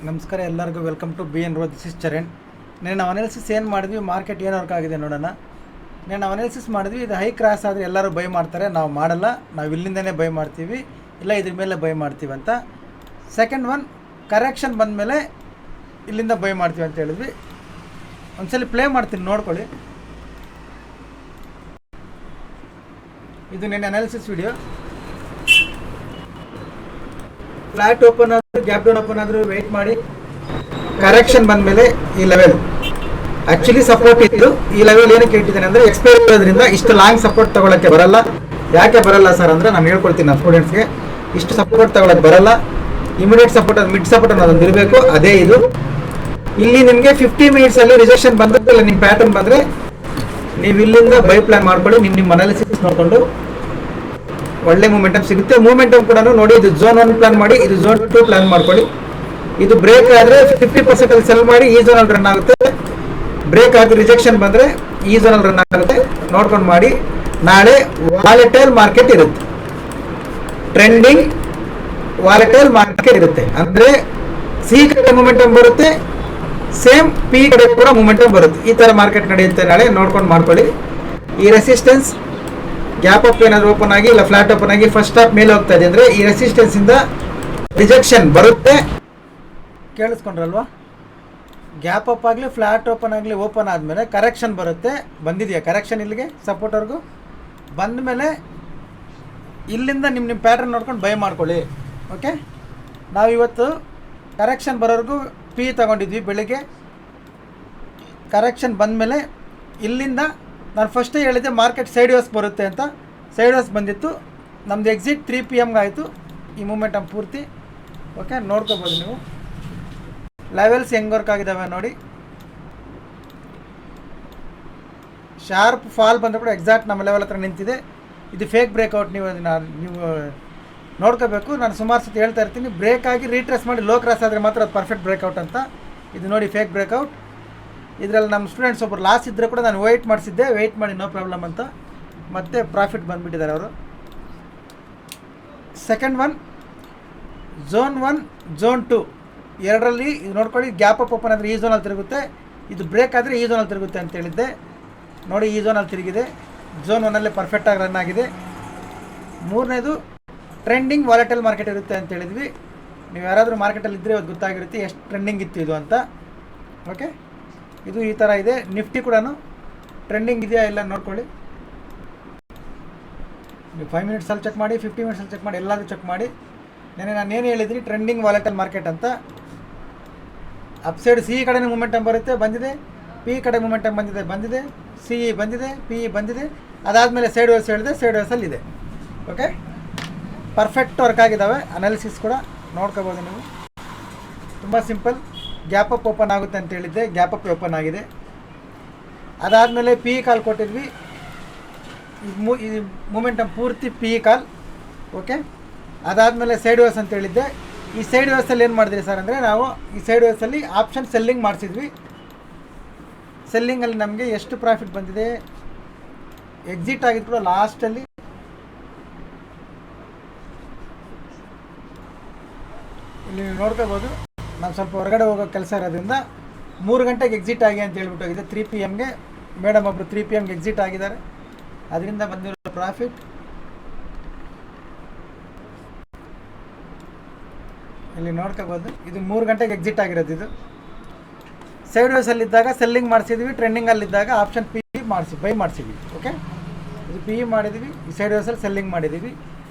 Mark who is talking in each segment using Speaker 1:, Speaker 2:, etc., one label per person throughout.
Speaker 1: ನಮಸ್ಕಾರ ಎಲ್ಲರಿಗೂ welcome to B N row. This is Charan. ನಾನು ಅನಾಲಿಸಿಸ್ ಏನು ಮಾಡಿದ್ವಿ, ಮಾರ್ಕೆಟ್ ಏನು ವರ್ಕ್ ಆಗಿದೆ ನೋಡೋಣ. ನಾನು ಅನಾಲಿಸಿಸ್ ಮಾಡಿದ್ವಿ, ಇದು ಹೈ ಕ್ರಾಸ್ ಆದರೆ ಎಲ್ಲರೂ ಬೈ ಮಾಡ್ತಾರೆ, ನಾವು ಮಾಡಲ್ಲ, ನಾವು ಇಲ್ಲಿಂದನೇ ಬೈ ಮಾಡ್ತೀವಿ, ಇಲ್ಲ ಇದ್ರ ಮೇಲೆ ಬೈ ಮಾಡ್ತೀವಿ ಅಂತ. ಸೆಕೆಂಡ್ ಒನ್, ಕರೆಕ್ಷನ್ ಬಂದಮೇಲೆ ಇಲ್ಲಿಂದ ಬೈ ಮಾಡ್ತೀವಿ ಅಂತ ಹೇಳಿದ್ವಿ. ಒಂದ್ಸಲ ಪ್ಲೇ ಮಾಡ್ತೀನಿ ನೋಡ್ಕೊಳ್ಳಿ. ಇದು ನನ್ನ ಅನಾಲಿಸಿಸ್ ವಿಡಿಯೋ. ಫ್ಲಾಟ್ ಓಪನ್ ಆದರೂ ಗ್ಯಾಪ್ ಡೌನ್ ಓಪನ್ ಆದರೂ ವೆಯ್ಟ್ ಮಾಡಿ, ಕರೆಕ್ಷನ್ ಬಂದಮೇಲೆ ಈ ಲೆವೆಲ್ ಆ್ಯಕ್ಚುಲಿ ಸಪೋರ್ಟ್ ಇತ್ತು. ಈ ಲೆವೆಲ್ ಏನಕ್ಕೆ ಇಟ್ಟಿದ್ದೇನೆ ಅಂದರೆ ಎಕ್ಸ್ಪೈರಿ ಇರೋದ್ರಿಂದ ಇಷ್ಟು ಲಾಂಗ್ ಸಪೋರ್ಟ್ ತೊಗೊಳಕ್ಕೆ ಬರಲ್ಲ. ಯಾಕೆ ಬರಲ್ಲ ಸರ್ ಅಂದರೆ ನಾನು ಹೇಳ್ಕೊಳ್ತೀನಿ ನನ್ನ ಸ್ಟೂಡೆಂಟ್ಸ್ಗೆ, ಇಷ್ಟು ಸಪೋರ್ಟ್ ತೊಗೊಳಕ್ಕೆ ಬರಲ್ಲ. ಇಮಿಡಿಯೇಟ್ ಸಪೋರ್ಟ್, ಮಿಡ್ ಸಪೋರ್ಟ್ ಅನ್ನೋದೊಂದು ಇರಬೇಕು, ಅದೇ ಇದು. ಇಲ್ಲಿ ನಿಮಗೆ 50 ಮಿನಿಟ್ಸಲ್ಲಿ ರಿಜೆಕ್ಷನ್ ಬಂದರೆ ನಿಮ್ಮ ಪ್ಯಾಟರ್ನ್ ಬಂದರೆ ನೀವು ಇಲ್ಲಿಂದ ಬೈ ಪ್ಲಾನ್ ಮಾಡ್ಕೊಳ್ಳಿ. ನಿಮ್ಮ ಅನಾಲಿಸಿಸ್ ನೋಡಿಕೊಂಡು ಒಳ್ಳೆ ಮೂಮೆಂಟಮ್ ಸಿಗುತ್ತೆ. ಮೂಮೆಂಟಮ್ ಕೂಡ ನೋಡಿ, ಇದು ಝೋನ್ 1 ಪ್ಲಾನ್ ಮಾಡಿ, ಇದು ಝೋನ್ 2 ಪ್ಲಾನ್ ಮಾಡ್ಕೊಳ್ಳಿ. ಇದು ಬ್ರೇಕ್ ಆದರೆ 50% ಅಲ್ಲಿ ಸೆಲ್ ಮಾಡಿ ಈ ಝೋನಲ್ಲಿ ರನ್ ಆಗುತ್ತೆ. ಬ್ರೇಕ್ ಆಗಿ ರಿಜೆಕ್ಷನ್ ಬಂದರೆ ಈ ಝೋನಲ್ಲಿ ರನ್ ಆಗುತ್ತೆ, ನೋಡ್ಕೊಂಡು ಮಾಡಿ. ನಾಳೆ ವಾಲೆಟೈಲ್ ಮಾರ್ಕೆಟ್ ಇರುತ್ತೆ, ಟ್ರೆಂಡಿಂಗ್ ವಾಲೆಟೈಲ್ ಮಾರ್ಕೆಟ್ ಇರುತ್ತೆ. ಅಂದರೆ ಸಿ ಕಡೆ ಮೂಮೆಂಟಮ್ ಬರುತ್ತೆ, ಸೇಮ್ ಪಿ ಕಡೆ ಕೂಡ ಮೂಮೆಂಟಮ್ ಬರುತ್ತೆ. ಈ ಥರ ಮಾರ್ಕೆಟ್ ನಡೆಯುತ್ತೆ ನಾಳೆ, ನೋಡ್ಕೊಂಡು ಮಾಡ್ಕೊಳ್ಳಿ. ಈ ರೆಸಿಸ್ಟೆನ್ಸ್ ಗ್ಯಾಪ್ ಅಪ್ ಏನಾದರೂ ಓಪನ್ ಆಗಿ ಇಲ್ಲ ಫ್ಲಾಟ್ ಓಪನ್ ಆಗಿ ಫಸ್ಟ್ ಸ್ಟಾಪ್ ಮೇಲೆ ಹೋಗ್ತಾ ಇದೆ ಅಂದರೆ ಈ ರೆಸಿಸ್ಟೆನ್ಸಿಂದ ರಿಜೆಕ್ಷನ್ ಬರುತ್ತೆ. ಕೇಳಿಸ್ಕೊಂಡ್ರಲ್ವಾ? ಗ್ಯಾಪ್ ಅಪ್ ಆಗಲಿ ಫ್ಲಾಟ್ ಓಪನ್ ಆಗಲಿ, ಓಪನ್ ಆದಮೇಲೆ ಕರೆಕ್ಷನ್ ಬರುತ್ತೆ. ಬಂದಿದೆಯಾ ಕರೆಕ್ಷನ್? ಇಲ್ಲಿಗೆ ಸಪೋರ್ಟ್ವರೆಗೂ ಬಂದ ಮೇಲೆ ಇಲ್ಲಿಂದ ನಿಮ್ಮ ಪ್ಯಾಟರ್ನ್ ನೋಡ್ಕೊಂಡು ಬೈ ಮಾಡ್ಕೊಳ್ಳಿ. ಓಕೆ, ನಾವಿವತ್ತು ಕರೆಕ್ಷನ್ ಬರೋವರೆಗೂ ಪಿ ತಗೊಂಡಿದ್ವಿ ಬೆಳಿಗ್ಗೆ. ಕರೆಕ್ಷನ್ ಬಂದಮೇಲೆ ಇಲ್ಲಿಂದ ನಾನು ಫಸ್ಟೇ ಹೇಳಿದ್ದೆ ಮಾರ್ಕೆಟ್ ಸೈಡ್ ವೇಸ್ ಬರುತ್ತೆ ಅಂತ. ಸೈಡ್ ವೇಸ್ ಬಂದಿತ್ತು, ನಮ್ಮದು ಎಕ್ಸಿಟ್ 3 PM ಆಯಿತು ಈ ಮೂಮೆಂಟಮ್ ಪೂರ್ತಿ. ಓಕೆ, ನೋಡ್ಕೋಬೋದು ನೀವು ಲೆವೆಲ್ಸ್ ಹೆಂಗೆ ವರ್ಕ್ ಆಗಿದ್ದಾವೆ ನೋಡಿ. ಶಾರ್ಪ್ ಫಾಲ್ ಬಂದರೂ ಕೂಡ ಎಕ್ಸಾಕ್ಟ್ ನಮ್ಮ ಲೆವೆಲ್ ಹತ್ರ ನಿಂತಿದೆ. ಇದು ಫೇಕ್ ಬ್ರೇಕ್ಔಟ್. ನೀವು ನೋಡ್ಕೋಬೇಕು. ನಾನು ಸುಮಾರು ಸತಿ ಹೇಳ್ತಾ ಇರ್ತೀನಿ, ಬ್ರೇಕ್ ಆಗಿ ರೀಟ್ರೇಸ್ ಮಾಡಿ ಲೋ ಕ್ರಾಸ್ ಆದರೆ ಮಾತ್ರ ಅದು ಪರ್ಫೆಕ್ಟ್ ಬ್ರೇಕ್ಔಟ್ ಅಂತ. ಇದು ನೋಡಿ ಫೇಕ್ ಬ್ರೇಕ್ಔಟ್. ಇದರಲ್ಲಿ ನಮ್ಮ ಸ್ಟೂಡೆಂಟ್ಸ್ ಒಬ್ಬರು ಲಾಸ್ ಇದ್ದರೆ ಕೂಡ ನಾನು ವೆಯ್ಟ್ ಮಾಡಿಸಿದ್ದೆ, ವೆಯ್ಟ್ ಮಾಡಿ ನೋ ಪ್ರಾಬ್ಲಮ್ ಅಂತ, ಮತ್ತೆ ಪ್ರಾಫಿಟ್ ಬಂದುಬಿಟ್ಟಿದ್ದಾರೆ ಅವರು. ಸೆಕೆಂಡ್ ಒನ್, ಝೋನ್ 1 ಝೋನ್ 2 ಎರಡರಲ್ಲಿ ಇದು ನೋಡ್ಕೊಳ್ಳಿ. ಗ್ಯಾಪ್ ಅಪ್ ಓಪನ್ ಆದರೆ ಈ ಝೋನಲ್ಲಿ ತಿರುಗುತ್ತೆ, ಇದು ಬ್ರೇಕ್ ಆದರೆ ಈ ಝೋನಲ್ಲಿ ತಿರುಗುತ್ತೆ ಅಂತ ಹೇಳಿದ್ದೆ. ನೋಡಿ ಈ ಝೋನಲ್ಲಿ ತಿರುಗಿದೆ, ಝೋನ್ 1ಅಲ್ಲೇ ಪರ್ಫೆಕ್ಟಾಗಿ ರನ್ ಆಗಿದೆ. ಮೂರನೇದು, ಟ್ರೆಂಡಿಂಗ್ ವಾಲೆಟೈಲ್ ಮಾರ್ಕೆಟ್ ಇರುತ್ತೆ ಅಂತ ಹೇಳಿದ್ವಿ. ನೀವು ಯಾರಾದರೂ ಮಾರ್ಕೆಟಲ್ಲಿ ಇದ್ದರೆ ಇವತ್ತು ಗೊತ್ತಾಗಿರುತ್ತೆ ಎಷ್ಟು ಟ್ರೆಂಡಿಂಗ್ ಇತ್ತು ಇದು ಅಂತ. ಓಕೆ, ಇದು ಈ ಥರ ಇದೆ. ನಿಫ್ಟಿ ಕೂಡ ಟ್ರೆಂಡಿಂಗ್ ಇದೆಯಾ ಇಲ್ಲ ನೋಡ್ಕೊಳ್ಳಿ. ನೀವು 5 ಮಿನಿಟ್ಸಲ್ಲಿ ಚೆಕ್ ಮಾಡಿ, 50 ಮಿನಿಟ್ಸಲ್ಲಿ ಚೆಕ್ ಮಾಡಿ, ಎಲ್ಲಾದರೂ ಚೆಕ್ ಮಾಡಿ. ನಾನು ಏನು ಹೇಳಿದ್ರಿ, ಟ್ರೆಂಡಿಂಗ್ ವಾಲೆಟೈಲ್ ಮಾರ್ಕೆಟ್ ಅಂತ. ಅಪ್ಸೈಡ್ ಸಿ ಕಡೆ ಮೂಮೆಂಟಮ್ ಬರುತ್ತೆ, ಬಂದಿದೆ. ಪಿ ಕಡೆ ಮೂಮೆಂಟಮ್ ಬಂದಿದೆ. ಸಿ ಬಂದಿದೆ, ಪಿ ಬಂದಿದೆ. ಅದಾದಮೇಲೆ ಸೈಡ್ ವೇಸ್ ಹೇಳಿದೆ, ಸೈಡ್ ವೇಸಲ್ಲಿದೆ. ಓಕೆ, ಪರ್ಫೆಕ್ಟ್ ವರ್ಕ್ ಆಗಿದ್ದಾವೆ. ಅನಾಲಿಸಿಸ್ ಕೂಡ ನೋಡ್ಕೋಬೋದು ನೀವು. ತುಂಬ ಸಿಂಪಲ್. ಗ್ಯಾಪ್ ಅಪ್ ಓಪನ್ ಆಗುತ್ತೆ ಅಂತ ಹೇಳಿದ್ದೆ, ಗ್ಯಾಪ್ ಅಪ್ ಓಪನ್ ಆಗಿದೆ. ಅದಾದಮೇಲೆ ಪಿ ಕಾಲ್ ಕೊಟ್ಟಿದ್ವಿ. ಈ ಮೂಮೆಂಟಮ್ ಪೂರ್ತಿ ಪಿ ಕಾಲ್. ಓಕೆ, ಅದಾದಮೇಲೆ ಸೈಡ್ ವೇಸ್ ಅಂತ ಹೇಳಿದ್ದೆ. ಈ ಸೈಡ್ ವೇಸಲ್ಲಿ ಏನು ಮಾಡಿದ್ರಿ ಸರ್ ಅಂದರೆ, ನಾವು ಈ ಸೈಡ್ ವೇಸಲ್ಲಿ ಆಪ್ಷನ್ ಸೆಲ್ಲಿಂಗ್ ಮಾಡಿಸಿದ್ವಿ. ಸೆಲ್ಲಿಂಗಲ್ಲಿ ನಮಗೆ ಎಷ್ಟು ಪ್ರಾಫಿಟ್ ಬಂದಿದೆ, ಎಕ್ಸಿಟ್ ಆಗಿದ್ದು ಕೂಡ ಲಾಸ್ಟಲ್ಲಿ ಇಲ್ಲಿ ನೀವು ನೋಡ್ಕೋಬೋದು. ನಾವು ಸ್ವಲ್ಪ ಹೊರಗಡೆ ಹೋಗೋ ಕೆಲಸ ಇರೋದ್ರಿಂದ 3 ಗಂಟೆಗೆ ಎಕ್ಸಿಟ್ ಆಗಿ ಅಂತ ಹೇಳ್ಬಿಟ್ಟು ಹೋಗಿದೆ. 3 PM ಮೇಡಮ್ ಒಬ್ಬರು 3 PM ಎಕ್ಸಿಟ್ ಆಗಿದ್ದಾರೆ. ಅದರಿಂದ ಬಂದಿರೋ ಪ್ರಾಫಿಟ್ ಇಲ್ಲಿ ನೋಡ್ಕೋಬೋದು. ಇದು 3 ಗಂಟೆಗೆ ಎಕ್ಸಿಟ್ ಆಗಿರೋದು. ಇದು ಸೈಡ್ ವೇಸಲ್ಲಿದ್ದಾಗ ಸೆಲ್ಲಿಂಗ್ ಮಾಡಿಸಿದ್ವಿ, ಟ್ರೆಂಡಿಂಗಲ್ಲಿದ್ದಾಗ ಆಪ್ಷನ್ ಪಿ ಬೈ ಮಾಡಿಸಿದ್ವಿ. ಓಕೆ, ಇದು ಪಿ ಮಾಡಿದ್ವಿ, ಈ ಸೈಡ್ ವೇಸಲ್ಲಿ ಸೆಲ್ಲಿಂಗ್ ಮಾಡಿದ್ದೀವಿ.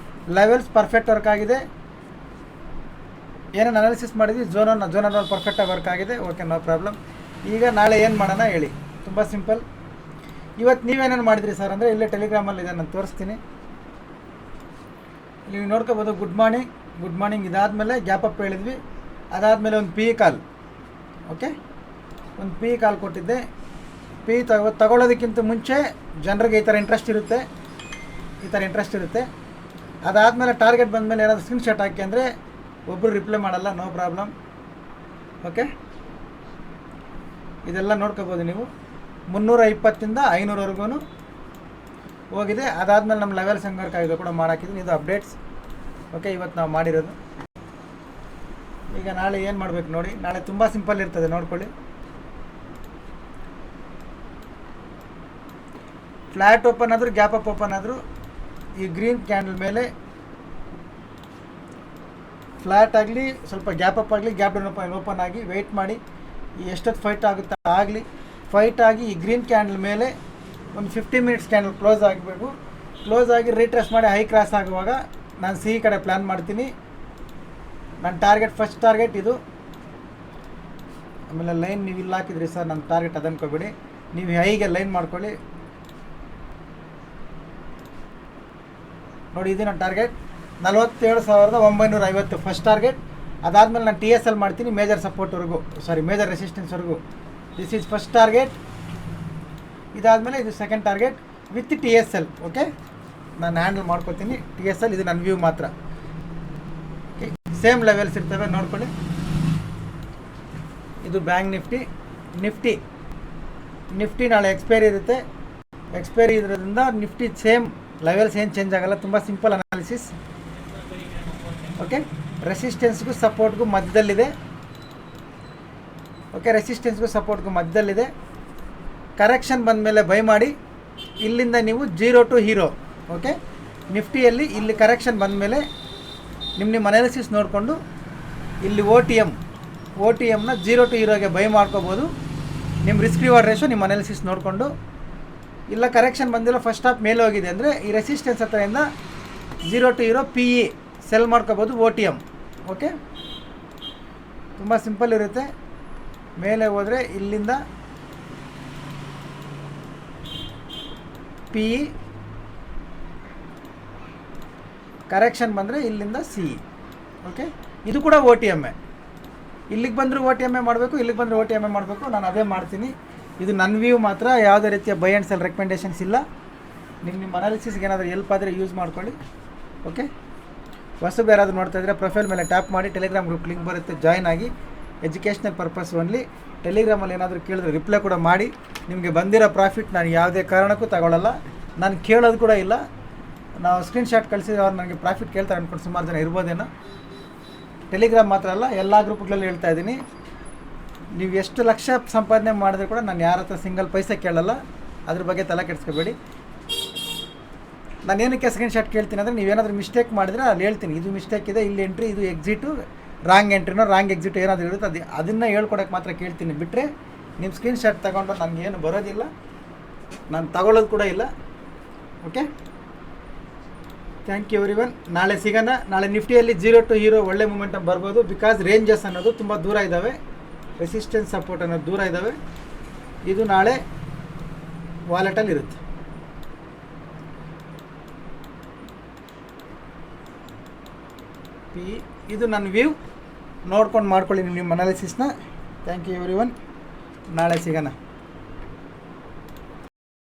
Speaker 1: ಲೆವೆಲ್ಸ್ ಪರ್ಫೆಕ್ಟ್ ವರ್ಕ್ ಆಗಿದೆ. ಏನೇನು ಅನಾಲಿಸಿಸ್ ಮಾಡಿದ್ವಿ, ಝೋನಲ್ಲಿ ಪರ್ಫೆಕ್ಟಾಗಿ ವರ್ಕ್ ಆಗಿದೆ. Okay, no problem. ಈಗ ನಾಳೆ ಏನು ಮಾಡೋಣ ಹೇಳಿ. ತುಂಬ ಸಿಂಪಲ್. ಇವತ್ತು ನೀವೇನೇನು ಮಾಡಿದ್ರಿ ಸರ್ ಅಂದರೆ ಇಲ್ಲೇ ಟೆಲಿಗ್ರಾಮಲ್ಲಿ ಇದೆ, ನಾನು ತೋರಿಸ್ತೀನಿ. ನೀವು ನೋಡ್ಕೋಬೋದು. ಗುಡ್ ಮಾರ್ನಿಂಗ್ ಇದಾದಮೇಲೆ ಗ್ಯಾಪ್ ಅಪ್ ಹೇಳಿದ್ವಿ. ಅದಾದಮೇಲೆ ಒಂದು ಪಿ ಕಾಲ್. ಓಕೆ, ಒಂದು ಪಿ ಕಾಲ್ ಕೊಟ್ಟಿದ್ದೆ. ಪಿ ತಗೊಳ್ಳೋದಕ್ಕಿಂತ ಮುಂಚೆ ಜನರಿಗೆ ಈ ಥರ ಇಂಟ್ರೆಸ್ಟ್ ಇರುತ್ತೆ. ಅದಾದಮೇಲೆ ಟಾರ್ಗೆಟ್ ಬಂದಮೇಲೆ ಏನಾದರೂ ಸ್ಕ್ರೀನ್ಶಾಟ್ ಹಾಕಿ ಅಂದರೆ ಒಬ್ಬರು ರಿಪ್ಲೈ ಮಾಡಲ್ಲ, ನೋ ಪ್ರಾಬ್ಲಮ್. ಓಕೆ, ಇದೆಲ್ಲ ನೋಡ್ಕೋಬೋದು ನೀವು. 320ಇಂದ 500ವರೆಗೂ ಹೋಗಿದೆ. ಅದಾದಮೇಲೆ ನಮ್ಮ ಲೆವೆಲ್ಸ್ ಹೆಂಗೆ ವರ್ಕ್ ಆಗಿದೆ ಕೂಡ ಮಾಡಾಕಿದ್ದೀನಿ. ಇದು ಅಪ್ಡೇಟ್ಸ್. ಓಕೆ, ಇವತ್ತು ನಾವು ಮಾಡಿರೋದು. ಈಗ ನಾಳೆ ಏನು ಮಾಡಬೇಕು ನೋಡಿ, ನಾಳೆ ತುಂಬ ಸಿಂಪಲ್ ಇರ್ತದೆ ನೋಡ್ಕೊಳ್ಳಿ. ಫ್ಲ್ಯಾಟ್ ಓಪನ್ ಆದರೂ ಗ್ಯಾಪ್ ಅಪ್ ಓಪನ್ ಆದರೂ ಈ ಗ್ರೀನ್ ಕ್ಯಾಂಡಲ್ ಮೇಲೆ ಫ್ಲ್ಯಾಟ್ ಆಗಲಿ ಸ್ವಲ್ಪ ಗ್ಯಾಪ್ ಅಪ್ ಆಗಲಿ ಗ್ಯಾಪ್ ಡೌನ್ ಓಪನ್ ಆಗಿ ವೆಯ್ಟ್ ಮಾಡಿ ಎಷ್ಟೊತ್ತು ಫೈಟ್ ಆಗುತ್ತಾ ಆಗಲಿ. ಫೈಟ್ ಆಗಿ ಈ ಗ್ರೀನ್ ಕ್ಯಾಂಡಲ್ ಮೇಲೆ ಒಂದು 15 ಮಿನಿಟ್ಸ್ ಕ್ಯಾಂಡಲ್ ಕ್ಲೋಸ್ ಆಗಬೇಕು. ಕ್ಲೋಸ್ ಆಗಿ ರೀಟ್ರೇಸ್ ಮಾಡಿ ಹೈ ಕ್ರಾಸ್ ಆಗುವಾಗ ನಾನು ಸಿ ಕಡೆ ಪ್ಲ್ಯಾನ್ ಮಾಡ್ತೀನಿ. ನನ್ನ ಟಾರ್ಗೆಟ್ ಫಸ್ಟ್ ಟಾರ್ಗೆಟ್ ಇದು. ಆಮೇಲೆ ಲೈನ್ ನೀವು ಇಲ್ಲಿ ಹಾಕಿದ್ರಿ ಸರ್, ನನ್ನ ಟಾರ್ಗೆಟ್ ಅದು ಅನ್ಕೋಬೇಡಿ, ನೀವು ಹೈಗೆ ಲೈನ್ ಮಾಡ್ಕೊಳ್ಳಿ. ನೋಡಿ ಇದು ನನ್ನ ಟಾರ್ಗೆಟ್ 47,950 ಫಸ್ಟ್ ಟಾರ್ಗೆಟ್. ಅದಾದಮೇಲೆ ನಾನು TSL ಮಾಡ್ತೀನಿ ಮೇಜರ್ ಸಪೋರ್ಟ್ವರೆಗೂ, ಮೇಜರ್ ರೆಸಿಸ್ಟೆನ್ಸ್ವರೆಗೂ. This is first target. ಇದಾದಮೇಲೆ ಇದು second target with TSL. Okay, ನಾನು ಹ್ಯಾಂಡಲ್ ಮಾಡ್ಕೋತೀನಿ. TSL ಇದು ನನ್ನ ವ್ಯೂ ಮಾತ್ರ. ಓಕೆ, ಸೇಮ್ ಲೆವೆಲ್ಸ್ ಇರ್ತವೆ ನೋಡ್ಕೊಳ್ಳಿ. ಇದು ಬ್ಯಾಂಕ್ ನಿಫ್ಟಿ ನಾಳೆ ಎಕ್ಸ್ಪೈರಿ ಇರುತ್ತೆ. ಎಕ್ಸ್ಪೈರಿ ಇರೋದ್ರಿಂದ ನಿಫ್ಟಿ ಸೇಮ್ ಲೆವೆಲ್ಸ್ ಏನು ಚೇಂಜ್ ಆಗಲ್ಲ. ತುಂಬ ಸಿಂಪಲ್ ಅನಾಲಿಸಿಸ್. ಓಕೆ, ರೆಸಿಸ್ಟೆನ್ಸ್ಗೂ ಸಪೋರ್ಟ್ಗೂ ಮಧ್ಯದಲ್ಲಿದೆ. ಓಕೆ, ರೆಸಿಸ್ಟೆನ್ಸ್ಗೂ ಸಪೋರ್ಟ್ಗೂ ಮಧ್ಯದಲ್ಲಿದೆ. ಕರೆಕ್ಷನ್ ಬಂದ ಮೇಲೆ ಬೈ ಮಾಡಿ. ಇಲ್ಲಿಂದ ನೀವು 0 to ಹೀರೋ. ಓಕೆ, ನಿಫ್ಟಿಯಲ್ಲಿ ಇಲ್ಲಿ ಕರೆಕ್ಷನ್ ಬಂದ ಮೇಲೆ ನಿಮ್ಮ ಅನಾಲಿಸಿಸ್ ನೋಡಿಕೊಂಡು ಇಲ್ಲಿ ಒ ಟಿ ಎಮ್ನ 0 to ಹೀರೋಗೆ ಬೈ ಮಾಡ್ಕೋಬೋದು. ನಿಮ್ಮ ರಿಸ್ಕ್ ರಿವಾರ್ಡ್ ರೇಷೋ ನಿಮ್ಮ ಅನಾಲಿಸಿಸ್ ನೋಡಿಕೊಂಡು. ಇಲ್ಲ ಕರೆಕ್ಷನ್ ಬಂದಿಲ್ಲ, ಫಸ್ಟ್ ಹಾಫ್ ಮೇಲೆ ಹೋಗಿದೆ ಅಂದರೆ ಈ ರೆಸಿಸ್ಟೆನ್ಸ್ ಹತ್ರದಿಂದ 0 to ಹೀರೋ PE ಸೆಲ್ ಮಾಡ್ಕೋಬೋದು OTM. ಓಕೆ, ತುಂಬ ಸಿಂಪಲ್ ಇರುತ್ತೆ. ಮೇಲೆ ಹೋದರೆ ಇಲ್ಲಿಂದ PE, ಕರೆಕ್ಷನ್ ಬಂದರೆ ಇಲ್ಲಿಂದ CE. ಓಕೆ, ಇದು ಕೂಡ OTM. ಇಲ್ಲಿಗೆ ಬಂದರೂ OTM ಮಾಡಬೇಕು, ಇಲ್ಲಿಗೆ ಬಂದರೂ OTM ಮಾಡಬೇಕು. ನಾನು ಅದೇ ಮಾಡ್ತೀನಿ. ಇದು ನನ್ನ ವ್ಯೂ ಮಾತ್ರ, ಯಾವುದೇ ರೀತಿಯ ಬೈ ಆ್ಯಂಡ್ ಸೆಲ್ ರೆಕಮೆಂಡೇಷನ್ಸ್ ಇಲ್ಲ. ನಿಮ್ಮ ಅನಾಲಿಸಿಸ್ಗೆ ಏನಾದರೂ ಹೆಲ್ಪ್ ಆದರೆ ಯೂಸ್ ಮಾಡ್ಕೊಳ್ಳಿ. ಓಕೆ, ಹೊಸಬ್ರು ಯಾರಾದರೂ ನೋಡ್ತಾ ಇದ್ದರೆ ಪ್ರೊಫೈಲ್ ಮೇಲೆ ಟ್ಯಾಪ್ ಮಾಡಿ ಟೆಲಿಗ್ರಾಮ್ ಗ್ರೂಪ್ ಲಿಂಕ್ ಬರುತ್ತೆ, ಜಾಯ್ನ್ ಆಗಿ. Educational purpose only. ಟೆಲಿಗ್ರಾಮಲ್ಲಿ ಏನಾದರೂ ಕೇಳಿದ್ರೆ ರಿಪ್ಲೈ ಕೂಡ ಮಾಡಿ. ನಿಮಗೆ ಬಂದಿರೋ ಪ್ರಾಫಿಟ್ ನಾನು ಯಾವುದೇ ಕಾರಣಕ್ಕೂ ತಗೊಳ್ಳಲ್ಲ, ನಾನು ಕೇಳೋದು ಕೂಡ ಇಲ್ಲ. ನಾವು ಸ್ಕ್ರೀನ್ಶಾಟ್ ಕಳಿಸಿದ್ರೆ ಅವ್ರು ನನಗೆ ಪ್ರಾಫಿಟ್ ಕೇಳ್ತಾರೆ ಅಂದ್ಕೊಂಡು ಸುಮಾರು ಜನ ಇರ್ಬೋದೇನೋ. ಟೆಲಿಗ್ರಾಮ್ ಮಾತ್ರ ಅಲ್ಲ, ಎಲ್ಲ ಗ್ರೂಪ್ಗಳಲ್ಲಿ ಹೇಳ್ತಾ ಇದ್ದೀನಿ. ನೀವು ಎಷ್ಟು ಲಕ್ಷ ಸಂಪಾದನೆ ಮಾಡಿದ್ರೆ ಕೂಡ ನಾನು ಯಾರ ಹತ್ರ ಸಿಂಗಲ್ ಪೈಸೆ ಕೇಳಲ್ಲ. ಅದ್ರ ಬಗ್ಗೆ ತಲೆ ಕೆಡಿಸ್ಕೋಬೇಡಿ. ನಾನು ಏನಕ್ಕೆ ಸ್ಕ್ರೀನ್ಶಾಟ್ ಕೇಳ್ತೀನಿ ಅಂದರೆ ನೀವೇನಾದರೂ ಮಿಸ್ಟೇಕ್ ಮಾಡಿದ್ರೆ ಅಲ್ಲಿ ಹೇಳ್ತೀನಿ, ಇದು ಮಿಸ್ಟೇಕ್ ಇದೆ, ಇಲ್ಲಿ ಎಂಟ್ರಿ, ಇದು ಎಕ್ಸಿಟು, ರಾಂಗ್ ಎಂಟ್ರಿನೋ ರಾಂಗ್ ಎಕ್ಸಿಟ್ ಏನಾದರೂ ಇರುತ್ತೆ ಅದನ್ನು ಹೇಳ್ಕೊಡೋಕ್ಕೆ ಮಾತ್ರ ಕೇಳ್ತೀನಿ. ಬಿಟ್ಟರೆ ನಿಮ್ಮ ಸ್ಕ್ರೀನ್ಶಾಟ್ ತಗೊಂಡು ನನಗೇನು ಬರೋದಿಲ್ಲ, ನಾನು ತಗೊಳ್ಳೋದು ಕೂಡ ಇಲ್ಲ. Okay, thank you everyone. ನಾಳೆ ಸಿಗೋಣ. ನಾಳೆ ನಿಫ್ಟಿಯಲ್ಲಿ 0 to ಹೀರೋ ಒಳ್ಳೆ ಮೂಮೆಂಟಮ್ ಬರ್ಬೋದು. ಬಿಕಾಸ್ ರೇಂಜಸ್ ಅನ್ನೋದು ತುಂಬ ದೂರ ಇದ್ದಾವೆ, ರೆಸಿಸ್ಟೆನ್ಸ್ ಸಪೋರ್ಟ್ ಅನ್ನೋದು ದೂರ ಇದ್ದಾವೆ. ಇದು ನಾಳೆ ವಾಲೆಟಲ್ಲಿ ಇರುತ್ತೆ. ಇದು ನನ್ನ ವ್ಯೂ. ನೋಡ್ಕೊಂಡು ಮಾಡ್ಕೊಳ್ಳಿ ನಿಮ್ಮ ಅನಾಲಿಸಿಸ್ನ. Thank you everyone. ನಾಳೆ ಸಿಗೋಣ.